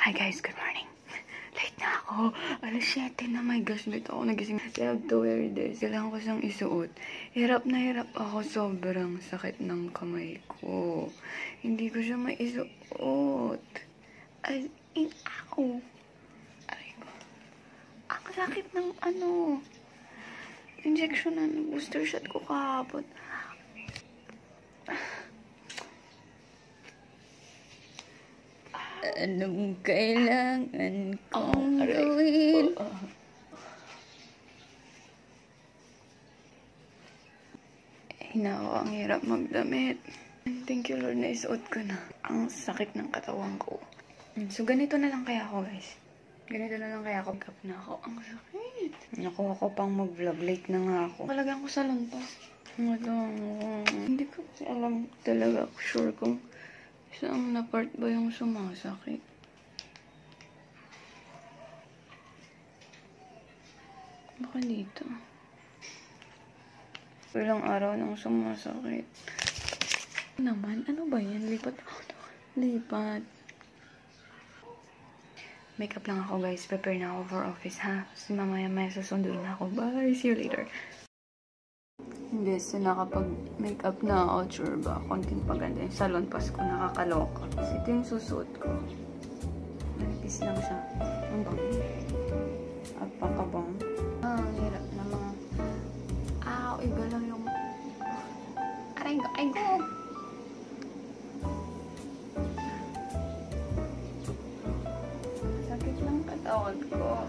Hi guys, good morning. Late na ako. Alas 7 na, my gosh, late ako nagising. I have to wear this. Kailangan ko siyang isuot. Hirap na hirap ako. Sobrang sakit ng kamay ko. Hindi ko siya maisuot. As in, ako. Aray ko. Ang sakit ng injection ng booster shot ko kahapon. Anong kailangan kong gawin? Ang hirap magdamit. Thank you Lord, naisuot ko na. Ang sakit ng katawan ko. So ganito na lang kaya ako guys. Ganito na lang kaya ako. Gap na ako. Ang sakit. Nakuha ko pang mag-vlog. Late na nga ako. Talagang ko sa lantas. Hindi ko kasi alam talaga. Sure kung saan na part ba yung sumasakit. Baka dito. Ilang araw nang sumasakit. Naman, ano ba yan? Lipat. Lipat. Makeup lang ako guys. Prepare na ako for office ha. Kasi mamaya-maya susunduin na ako. Bye! See you later. Hindi, so nakapag-makeup na ako, sure ba? Konting paganda. Yung salon pass ko, nakakaloka. Kasi ito yung susuot ko. Manipis lang siya. Ang bango. At pakabang. Ang hirap na mga... iba lang yung... Aray go! Sakit lang katawan ko.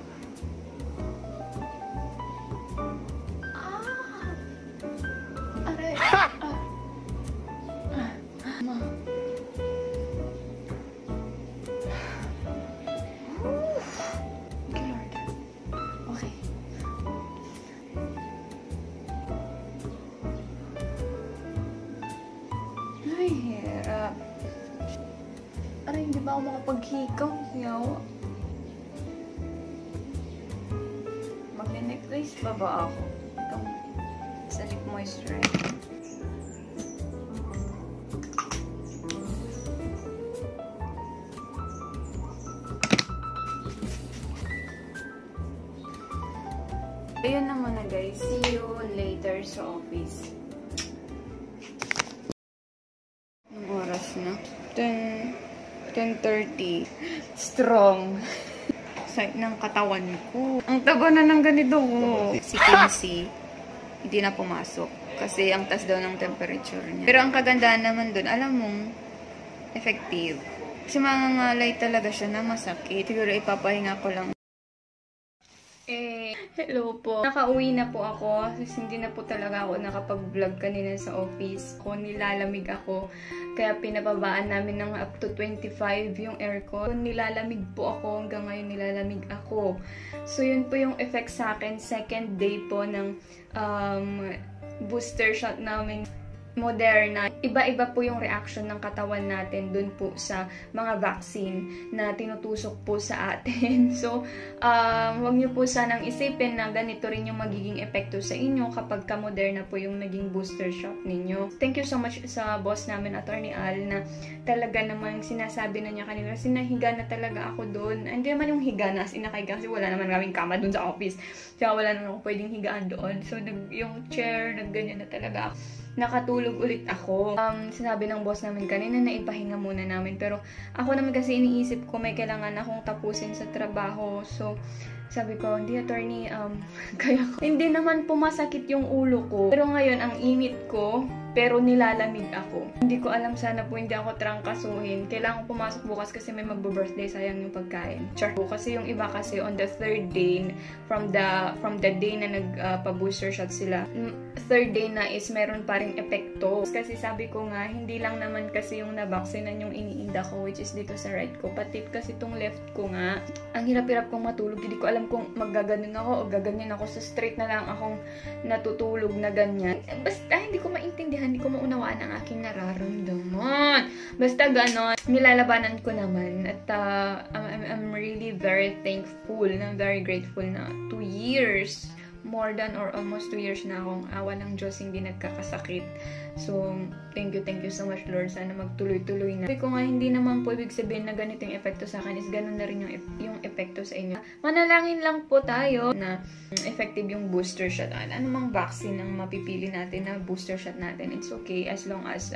Hirap. Aray, hindi ba ako makapaghikaw? Yawa. Magne-necklace pa ba ako? Itong sa lip moisturizer. Ayun naman na guys. See you later sa office. Oras na. 10:30. Strong. Sakit ng katawan ko. Ang taba na ng ganito ko. Si Kinsey, hindi na pumasok. Kasi ang taas daw ng temperature niya. Pero ang kagandahan naman dun, alam mong, effective. Kasi mangangalay talaga siya na masakit. Siguro ipapahinga ko lang. Hello po. Nakauwi na po ako. Kasi hindi na po talaga ako nakapag-vlog kanina sa office. Nilalamig ako. Kaya pinababaan namin ng up to 25 yung aircon. Nilalamig po ako. Hanggang ngayon nilalamig ako. So yun po yung effect sa akin. Second day po ng booster shot namin. Moderna. Iba-iba po yung reaction ng katawan natin dun po sa mga vaccine na tinutusok po sa atin. So, wag niyo po sanang isipin na ganito rin yung magiging epekto sa inyo kapag ka-Moderna po yung naging booster shot ninyo. Thank you so much sa boss namin, Attorney Al, na talaga namang sinasabi na niya kanina. Kasi nahiga na talaga ako dun. Hindi naman yung higa na, sinakahiga kasi wala naman kaming kama dun sa office. Kaya wala naman ako pwedeng higaan doon. So, yung chair, nagganyan na talaga ako. Nakatulog ulit ako. Sinabi ng boss namin kanina na ipahinga muna namin. Pero ako naman kasi iniisip ko may kailangan akong tapusin sa trabaho. So, sabi ko, hindi attorney, kaya ko. Hindi naman pumasakit yung ulo ko. Pero ngayon, ang init ko, pero nilalamig ako. Hindi ko alam, sana po hindi ako trangkasuhin. Kailangan ko pumasok bukas kasi may magbo-birthday, sayang yung pagkain. Char. Kasi yung iba kasi on the third day, from the day na nagpa-booster shot sila, third day na is meron pa ring epekto. Kasi sabi ko nga, hindi lang naman kasi yung nabaksinan yung iniinda ko, which is dito sa right ko. Pati kasi itong left ko nga, ang hirap-hirap kong matulog. Hindi ko alam kung maggaganon ako o gaganyan ako. So straight na lang akong natutulog na ganyan. Basta hindi ko maintindihan, hindi ko maunawaan ang aking nararamdaman. Basta ganon, nilalabanan ko naman. At I'm really very thankful, na very grateful na 2 years more than or almost 2 years na akong awa ng Diyos hindi nagkakasakit. So, thank you so much, Lord. Sana magtuloy-tuloy na. Sabi ko nga, hindi naman po ibig sabihin na ganito yung epekto sa akin is ganun na rin yung epekto sa inyo. Manalangin lang po tayo na effective yung booster shot. Anumang vaccine ang mapipili natin na booster shot natin, it's okay as long as,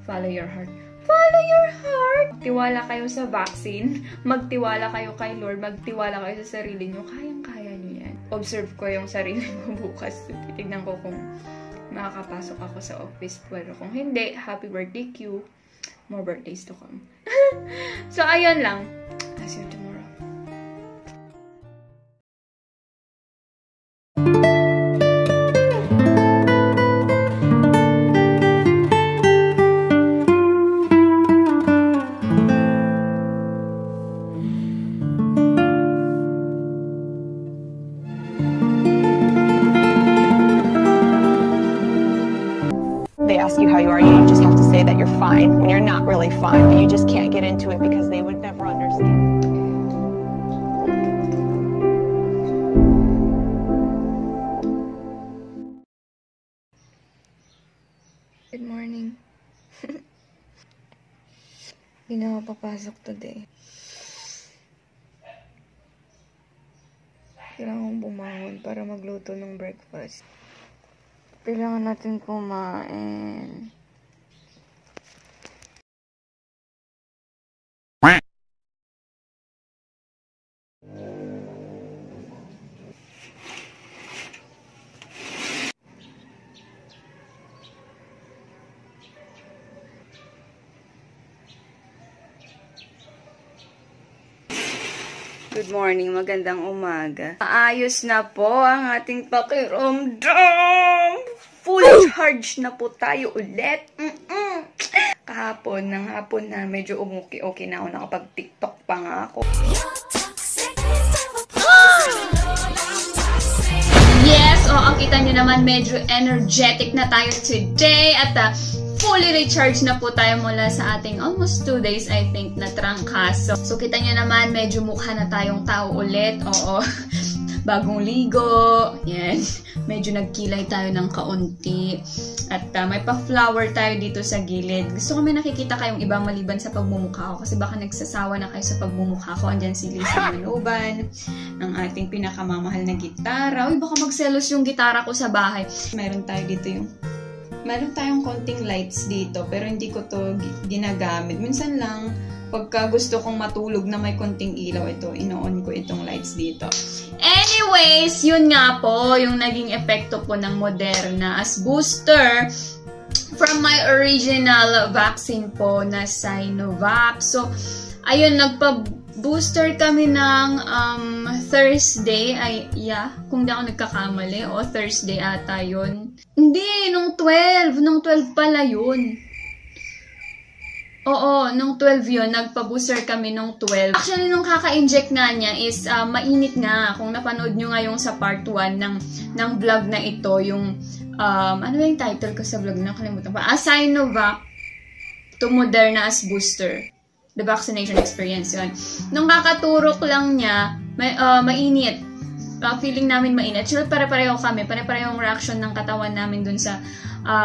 follow your heart. Follow your heart! Tiwala kayo sa vaccine. Magtiwala kayo kay Lord. Magtiwala kayo sa sarili nyo. Kayang-kaya nyo yan. Observe ko yung sarili ko bukas. Titignan ko kung makakapasok ako sa office. Pero kung hindi, happy birthday Q. More birthdays to come. So, ayun lang. I'll see you tomorrow. They ask you how you are, you just have to say that you're fine when you're not really fine, but you just can't get into it because they would never understand. Good morning. Hindi na ako papasok today. Kailangan kong bumangon para magluto ng breakfast. Kailangan natin kumain. Good morning, magandang umaga. Maayos na po ang ating pakiramdam. Full charge na po tayo ulit. Kahapon, ng hapon na medyo umuki-okay na ako. Nakapag-TikTok pa nga ako. Yes, ang kita nyo naman medyo energetic na tayo today. At fully recharged na po tayo mula sa ating almost 2 days, I think, na trangkaso. So, kita nyo naman, medyo mukha na tayong tao ulit. Oo. Bagong ligo. Yan. Medyo nagkilay tayo ng kaunti. At may pa-flower tayo dito sa gilid. Gusto ko may nakikita kayong ibang maliban sa pagmumukha ko. Kasi baka nagsasawa na kayo sa pagmumukha ko. Andyan si Lisa Manoban, ang ating pinakamamahal na gitara. Uy, baka magselos yung gitara ko sa bahay. Meron tayo dito yung meron tayong konting lights dito, pero hindi ko to ginagamit. Minsan lang, pagka gusto kong matulog na may konting ilaw, ito, ino-on ko itong lights dito. Anyways, yun nga po, yung naging epekto po ng Moderna as booster from my original vaccine po na Sinovac. So, ayun, nagpa-booster kami ng Thursday, kung di ako nagkakamali, o Thursday ata yun. Hindi, nung 12 pala yun. Oo, nung 12 yun, nagpa-booster kami nung 12. Actually, nung kaka-inject nga niya is mainit nga. Kung napanood nyo nga yung sa part 1 ng vlog na ito, yung, ano yung title ko sa vlog? Nakalimutan pa. Sinovac to Moderna as booster. The vaccination experience yun. Nung kakaturok lang niya, mainit. Feeling namin mainit. Actually, pare-pareho kami. Pare-pareho yung reaction ng katawan namin dun sa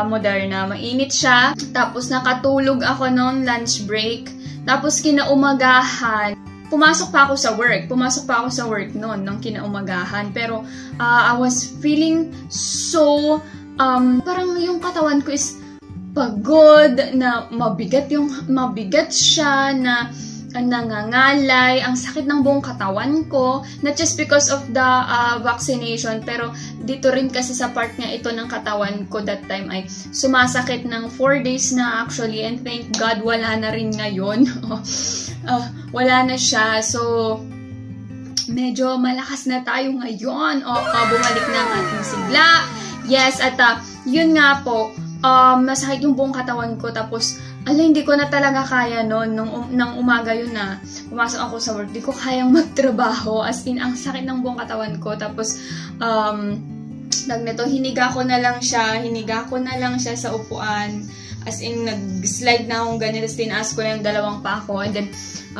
Moderna. Mainit siya. Tapos nakatulog ako noon, lunch break. Tapos kinaumagahan. Pumasok pa ako sa work noon, nung kinaumagahan. Pero I was feeling so, parang yung katawan ko is pagod, na mabigat siya, na nangangalay, ang sakit ng buong katawan ko, not just because of the vaccination, pero dito rin kasi sa part nga ito ng katawan ko that time ay sumasakit ng 4 days na actually, and thank God wala na rin ngayon. Wala na siya, so medyo malakas na tayo ngayon. Bumalik na ang ating sigla. Yes, at yun nga po, masakit yung buong katawan ko, tapos hindi ko na talaga kaya noon, nang umaga yun na pumasok ako sa work, di ko kayang magtrabaho, as in, ang sakit ng buong katawan ko, tapos hiniga ko na lang siya sa upuan. As in, nag-slide na akong ganyan, tapos tinaas ko na yung dalawang pa ako, and then,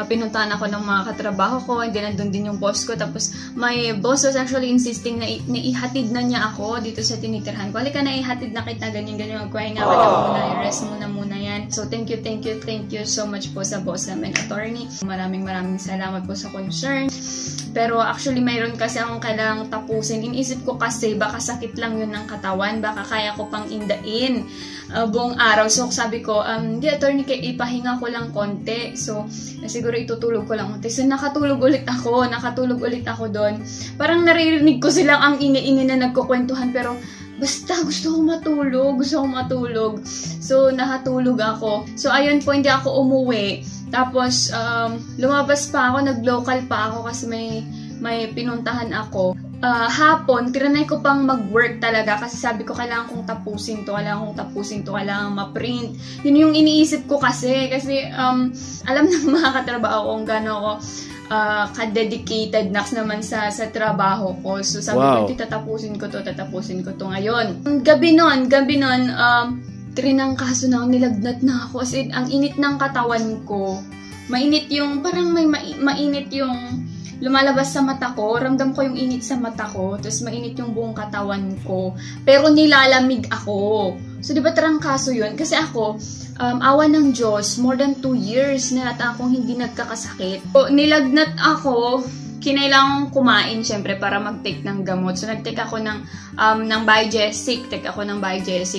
pinuntahan ako ng mga katrabaho ko, and then, nandun din yung boss ko, tapos, my boss was actually insisting na ihatid na niya ako dito sa tinitirhan ko. Halika na, ihatid na kita, ganyan, magpahinga ka na muna, i-rest muna yan. So, thank you so much po sa boss namin, attorney. Maraming salamat po sa concern. Pero actually, mayroon kasi akong kailangang tapusin. Iniisip ko kasi, baka sakit lang yun ng katawan, baka kaya ko pang indain buong araw. So, sabi ko, di attorney, ipahinga ko lang konti. So, siguro itutulog ko lang konti. So, nakatulog ulit ako doon. Parang naririnig ko silang ang ingay-ingay na nagkukwentuhan, pero basta gusto ko matulog. So, nakatulog ako. So, ayun po, hindi ako umuwi. Tapos, lumabas pa ako, nag-local pa ako kasi may pinuntahan ako. Hapon, tinry ko pang mag-work talaga kasi sabi ko, kailangan kong tapusin to, kailangan ma-print. Yun yung iniisip ko kasi alam ng mga katrabaho kung gano'n ako ka-dedicated naman sa trabaho ko. So, sabi ko, tatapusin ko to ngayon. Gabi nun, trinangkaso na ako, nilagnat na ako. As in, ang init ng katawan ko. Mainit yung, parang mainit yung lumalabas sa mata ko. Ramdam ko yung init sa mata ko. Tapos mainit yung buong katawan ko. Pero nilalamig ako. So, di ba trangkaso yun? Kasi ako, awa ng Diyos, more than 2 years na ata akong hindi nagkakasakit. So, nilagnat ako. Kinailangan kumain, syempre, para mag-take ng gamot. So, nag-take ako ng Biogesic.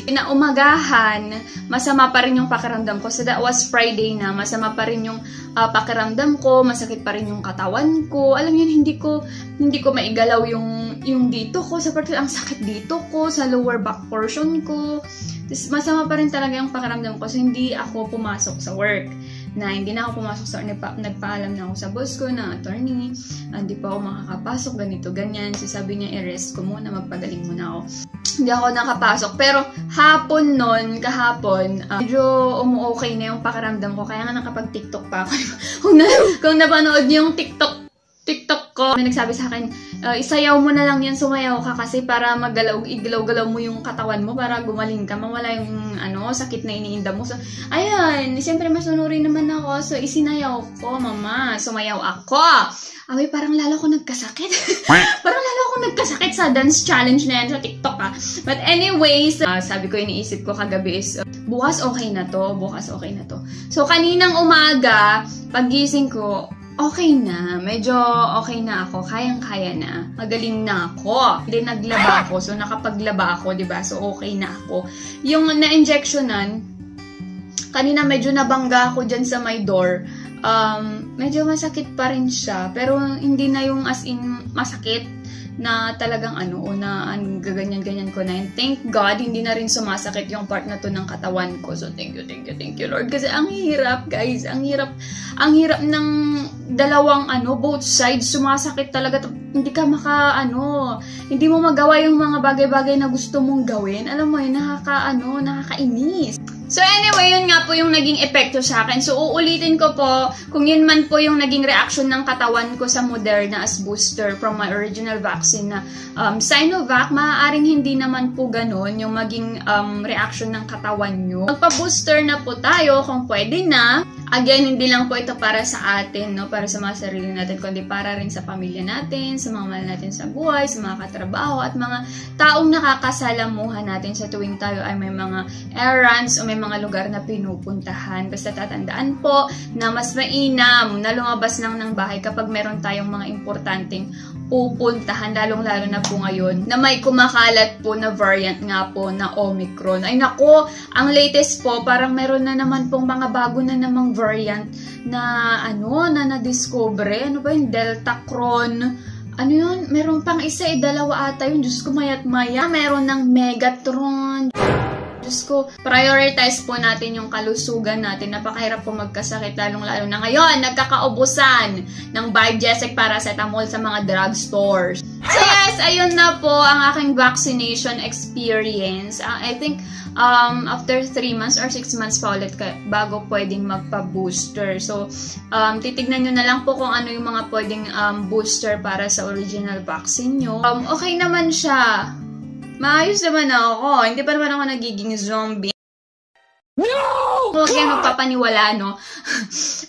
Inaumagahan, masama pa rin yung pakiramdam ko. So, that was Friday na. Masama pa rin yung pakiramdam ko. Masakit pa rin yung katawan ko. Alam yun, hindi ko maigalaw yung dito ko. Sa part, ang sakit dito ko. Sa lower back portion ko. Tapos, masama pa rin talaga yung pakiramdam ko. So, hindi ako pumasok sa work. Hindi na ako pumasok sa nagpaalam na ako sa boss ko na attorney, hindi pa ako makakapasok, ganito, ganyan. So, sabi niya, i-rest ko muna, magpagaling muna ako. Hindi ako nakapasok. Pero kahapon, medyo umu-okay na yung pakiramdam ko. Kaya nga nakapag-TikTok pa ako. Kung napanood niyo yung TikTok ko, may nagsabi sa akin, isayaw mo na lang yan, sumayaw ka kasi para igalaw-galaw mo yung katawan mo para gumaling ka, mawala yung sakit na iniinda mo. So, ayan, siyempre masunurin naman ako. So, isinayaw ko, mama, sumayaw ako. Ay, parang lalo ko nagkasakit. Sa dance challenge na yan sa TikTok, But anyways, sabi ko, iniisip ko kagabi is, bukas okay na to. So, kaninang umaga, pagising ko, okay na. Medyo okay na ako. Kayang-kaya na. Magaling na ako. Then, naglaba ako. So, nakapaglaba ako, diba? So, okay na ako. Yung na-injectionan, kanina medyo nabangga ako dyan sa my door. Medyo masakit pa rin siya. Pero, hindi na yung as in masakit na talagang gaganyan-ganyan ko na. And thank God, hindi na rin sumasakit yung part na to ng katawan ko. So, thank you, Lord. Kasi ang hirap, guys. Ang hirap ng dalawang, both sides. Sumasakit talaga. Hindi ka hindi mo magawa yung mga bagay-bagay na gusto mong gawin. Alam mo yun, nakakainis. So anyway, yun nga po yung naging epekto sa akin. So uulitin ko po, kung yun man po yung naging reaction ng katawan ko sa Moderna as booster from my original vaccine na Sinovac, maaaring hindi naman po ganun yung maging reaction ng katawan nyo. Magpa-booster na po tayo kung pwede na. Again, hindi lang po ito para sa atin, para sa mga sarili natin, kundi para rin sa pamilya natin, sa mga mahal natin sa buhay, sa mga katrabaho, at mga taong nakakasalamuhan natin sa tuwing tayo ay may mga errands o may mga lugar na pinupuntahan. Basta tatandaan po na mas mainam na lumabas lang ng bahay kapag meron tayong mga importanteng pupuntahan, lalong-lalo na po ngayon na may kumakalat po na variant nga po na Omicron. Ay nako, ang latest po, parang meron na naman pong mga bago na namang variant na na na-discover. Ano ba yung Deltacron? Ano yun? Meron pang isa, dalawa ata yun. Diyos ko, mayat maya. Meron ng Megatron. Diyos ko, prioritize po natin yung kalusugan natin. Napakahirap po magkasakit, lalong-lalo na ngayon, nagkakaubusan ng Biogesic paracetamol sa mga drugstores. So yes, ayun na po ang aking vaccination experience. I think after 3 months or 6 months pa ulit bago pwedeng magpa-booster. So, titignan nyo na lang po kung ano yung mga pwedeng booster para sa original vaccine nyo. Okay naman siya. Maayos naman ako. Hindi pa naman ako nagiging zombie. No! Huwag yan magpapaniwala, no?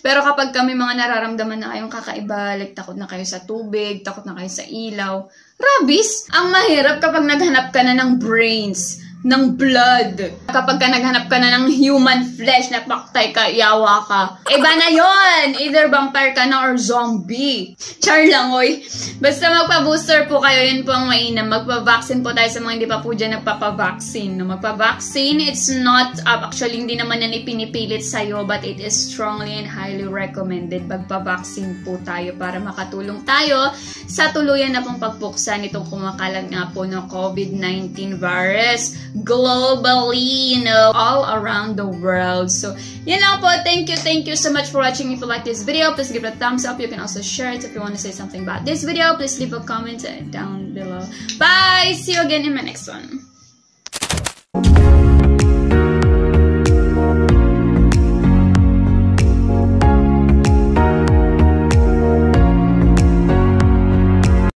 Pero kapag kami mga nararamdaman na kayong kakaiba, like takot na kayo sa tubig, takot na kayo sa ilaw, rabies! Ang mahirap kapag naghanap ka na ng brains, ng blood. Kapag ka naghanap ka na ng human flesh na paktay ka, yawa ka. Iba na yon. Either vampire ka na or zombie. Char lang, oy. Basta magpa-booster po kayo, yun po ang mainam. Magpa-vaccine po tayo sa mga hindi pa po dyan nagpapa-vaccine. No? Magpa-vaccine, it's not, actually hindi naman yan ipinipilit sa'yo, but it is strongly and highly recommended. Magpa-vaccine po tayo para makatulong tayo sa tuluyan na pong pagpuksan itong kumakalat nga po ng COVID-19 virus. Globally, you know, all around the world. So, yun lang po. Thank you so much for watching. If you like this video, please give it a thumbs up. You can also share it. If you want to say something about this video, please leave a comment down below. Bye! See you again in my next one.